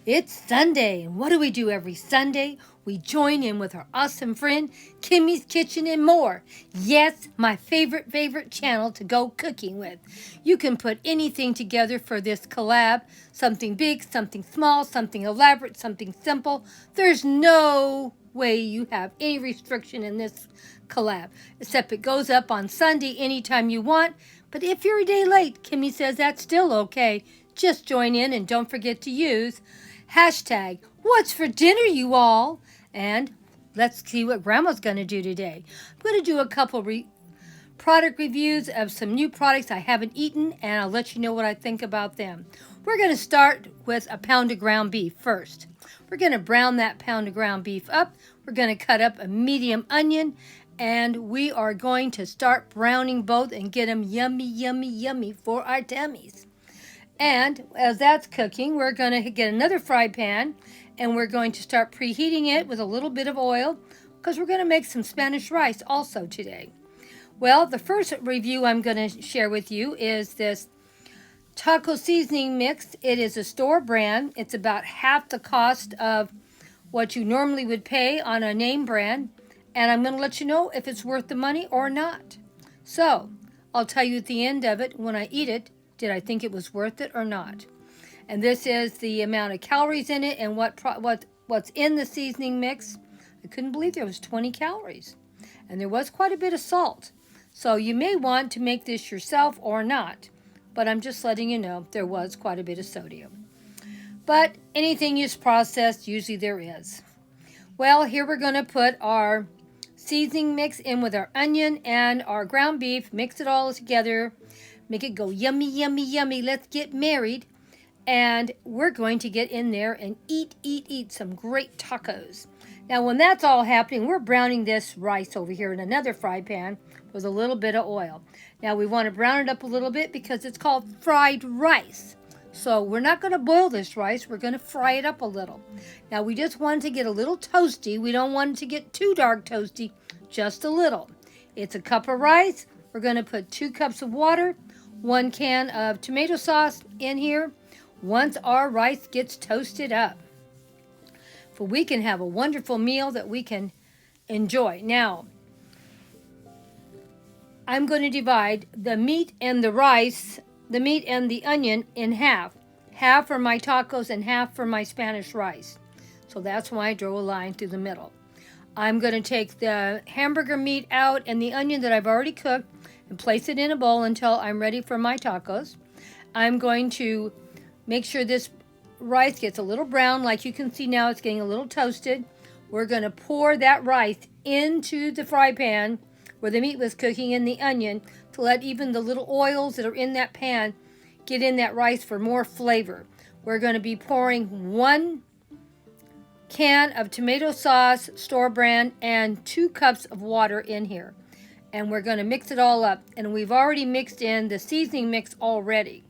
It's Sunday, and what do we do every Sunday? We join in with our awesome friend, Kimmy's Kitchen and More. Yes, my favorite channel to go cooking with. You can put anything together for this collab. Something big, something small, something elaborate, something simple. There's no way you have any restriction in this collab, except it goes up on Sunday anytime you want. But if you're a day late, Kimmy says that's still okay. Just join in and don't forget to use hashtag what's for dinner, you all. And let's see what Grandma's going to do today. I'm going to do a couple product reviews of some new products I haven't eaten, and I'll let you know what I think about them. We're going to start with a pound of ground beef first. We're going to brown that pound of ground beef up. We're going to cut up a medium onion, and we are going to start browning both and get them yummy for our tummies. And as that's cooking, we're going to get another fry pan, and we're going to start preheating it with a little bit of oil because we're going to make some Spanish rice also today. Well, the first review I'm going to share with you is this taco seasoning mix. It is a store brand. It's about half the cost of what you normally would pay on a name brand, and I'm going to let you know if it's worth the money or not. So, I'll tell you at the end of it, when I eat it, did I think it was worth it or not? And this is the amount of calories in it and what's in the seasoning mix. I couldn't believe there was 20 calories. And there was quite a bit of salt. So you may want to make this yourself or not. But I'm just letting you know there was quite a bit of sodium. But anything is processed, usually there is. Well, here we're going to put our seasoning mix in with our onion and our ground beef. Mix it all together. Make it go yummy. Let's get married. And we're going to get in there and eat some great tacos. Now, when that's all happening, we're browning this rice over here in another fry pan with a little bit of oil. Now, we want to brown it up a little bit because it's called fried rice. So we're not going to boil this rice. We're going to fry it up a little. Now, we just want it to get a little toasty. We don't want it to get too dark toasty, just a little. It's a cup of rice. We're going to put 2 cups of water, 1 can of tomato sauce in here. Once our rice gets toasted up, for we can have a wonderful meal that we can enjoy. Now, I'm going to divide the meat and the rice, the meat and the onion in half. Half for my tacos and half for my Spanish rice. So that's why I drew a line through the middle. I'm going to take the hamburger meat out and the onion that I've already cooked and place it in a bowl until I'm ready for my tacos. I'm going to make sure this rice gets a little brown. Like you can see now, it's getting a little toasted. We're going to pour that rice into the fry pan where the meat was cooking and the onion to let even the little oils that are in that pan get in that rice for more flavor. We're going to be pouring 1 can of tomato sauce, store brand, and 2 cups of water in here. And we're going to mix it all up. And we've already mixed in the seasoning mix already.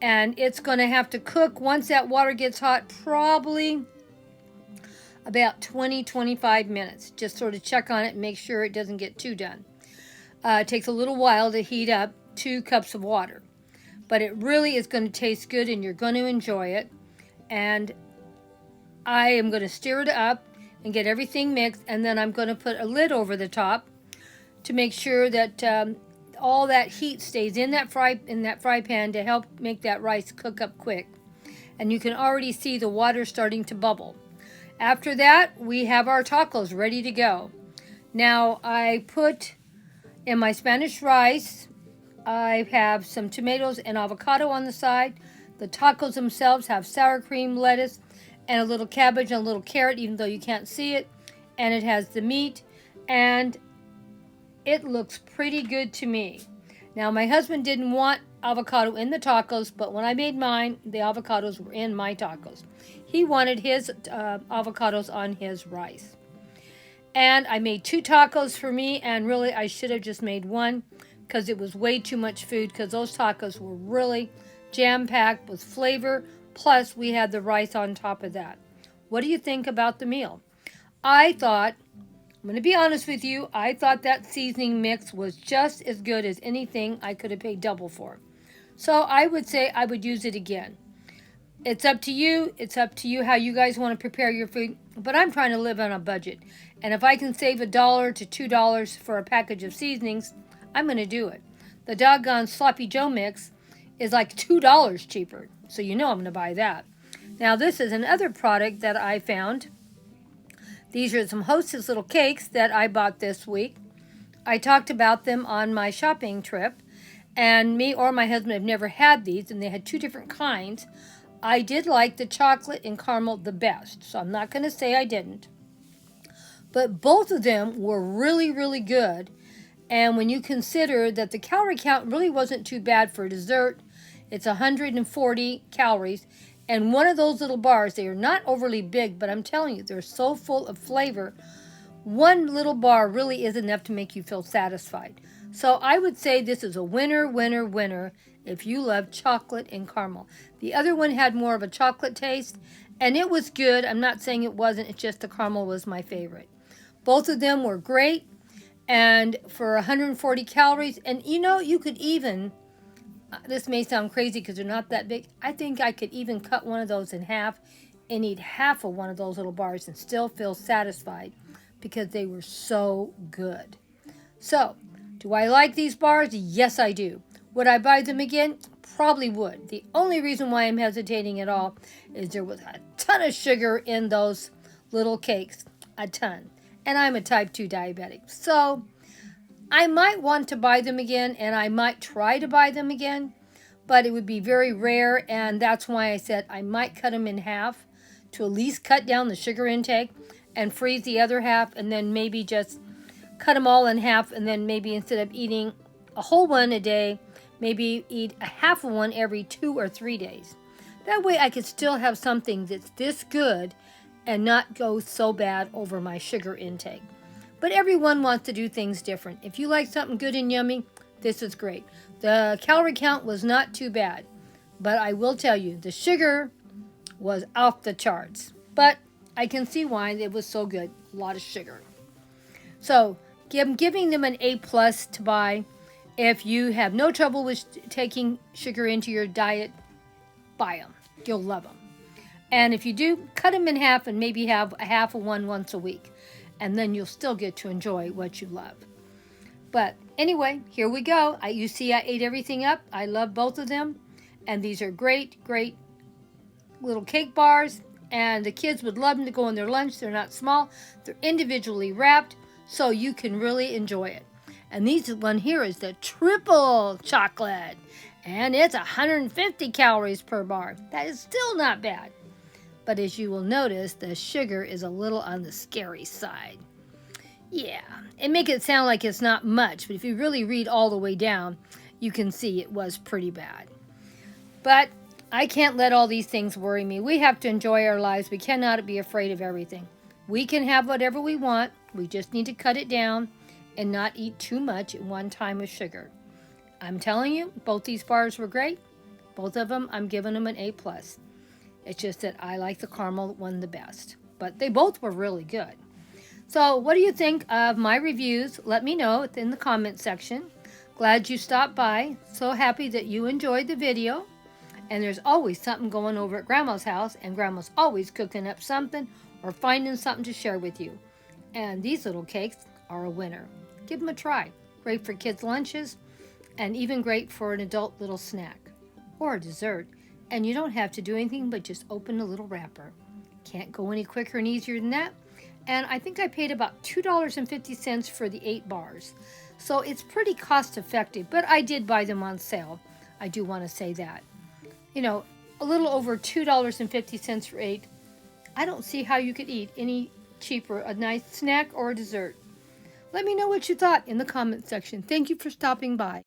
And it's going to have to cook once that water gets hot, probably about 20-25 minutes. Just sort of check on it and make sure it doesn't get too done. It takes a little while to heat up 2 cups of water. But it really is going to taste good and you're going to enjoy it. And I am going to stir it up and get everything mixed. And then I'm going to put a lid over the top to make sure that all that heat stays in that fry pan to help make that rice cook up quick. And you can already see the water starting to bubble. After that, we have our tacos ready to go. Now, I put in my Spanish rice, I have some tomatoes and avocado on the side. The tacos themselves have sour cream, lettuce, and a little cabbage and a little carrot, even though you can't see it. And it has the meat, and it looks pretty good to me. Now, my husband didn't want avocado in the tacos, but when I made mine, the avocados were in my tacos. He wanted his avocados on his rice. And I made 2 tacos for me, and really I should have just made 1 because it was way too much food because those tacos were really jam-packed with flavor, plus we had the rice on top of that. What do you think about the meal? I'm going to be honest with you, I thought that seasoning mix was just as good as anything I could have paid double for. So I would say I would use it again. It's up to you. It's up to you how you guys want to prepare your food. But I'm trying to live on a budget. And if I can save $1 to $2 for a package of seasonings, I'm going to do it. The doggone Sloppy Joe mix is like $2 cheaper. So you know I'm going to buy that. Now this is another product that I found. These are some Hostess little cakes that I bought this week. I talked about them on my shopping trip. And me or my husband have never had these. And they had two different kinds. I did like the chocolate and caramel the best, so I'm not going to say I didn't. But both of them were really, really good. And when you consider that the calorie count really wasn't too bad for dessert, it's 140 calories. And one of those little bars, they are not overly big, but I'm telling you, they're so full of flavor. One little bar really is enough to make you feel satisfied. So I would say this is a winner, winner, winner if you love chocolate and caramel. The other one had more of a chocolate taste, and it was good. I'm not saying it wasn't. It's just the caramel was my favorite. Both of them were great, and for 140 calories. And you know, you could even, this may sound crazy because they're not that big. I think I could even cut one of those in half and eat half of one of those little bars and still feel satisfied because they were so good. So, do I like these bars? Yes, I do. Would I buy them again? Probably would. The only reason why I'm hesitating at all is there was a ton of sugar in those little cakes. A ton. And I'm a type 2 diabetic. So I might want to buy them again, and I might try to buy them again, but it would be very rare, and that's why I said I might cut them in half to at least cut down the sugar intake and freeze the other half, and then maybe just cut them all in half, and then maybe instead of eating a whole one a day, maybe eat a half of one every 2 or 3 days. That way I could still have something that's this good and not go so bad over my sugar intake. But everyone wants to do things different. If you like something good and yummy, this is great. The calorie count was not too bad. But I will tell you, the sugar was off the charts. But I can see why it was so good. A lot of sugar. So I'm giving them an A+ to buy. If you have no trouble with taking sugar into your diet, buy them. You'll love them. And if you do, cut them in half and maybe have a half of one once a week. And then you'll still get to enjoy what you love. But anyway, here we go. You see I ate everything up. I love both of them. And these are great, great little cake bars. And the kids would love them to go in their lunch. They're not small. They're individually wrapped, so you can really enjoy it. And this one here is the triple chocolate. And it's 150 calories per bar. That is still not bad. But as you will notice, the sugar is a little on the scary side. Yeah, it makes it sound like it's not much, but if you really read all the way down, you can see it was pretty bad. But I can't let all these things worry me. We have to enjoy our lives. We cannot be afraid of everything. We can have whatever we want. We just need to cut it down and not eat too much at one time of sugar. I'm telling you, both these bars were great. Both of them, I'm giving them an A+. It's just that I like the caramel one the best. But they both were really good. So what do you think of my reviews? Let me know in the comment section. Glad you stopped by. So happy that you enjoyed the video. And there's always something going over at Grandma's house. And Grandma's always cooking up something or finding something to share with you. And these little cakes are a winner. Give them a try. Great for kids' lunches. And even great for an adult little snack. Or a dessert. And you don't have to do anything but just open a little wrapper. Can't go any quicker and easier than that. And I think I paid about $2.50 for the 8 bars. So it's pretty cost effective, but I did buy them on sale. I do want to say that. You know, a little over $2.50 for 8. I don't see how you could eat any cheaper, a nice snack or a dessert. Let me know what you thought in the comment section. Thank you for stopping by.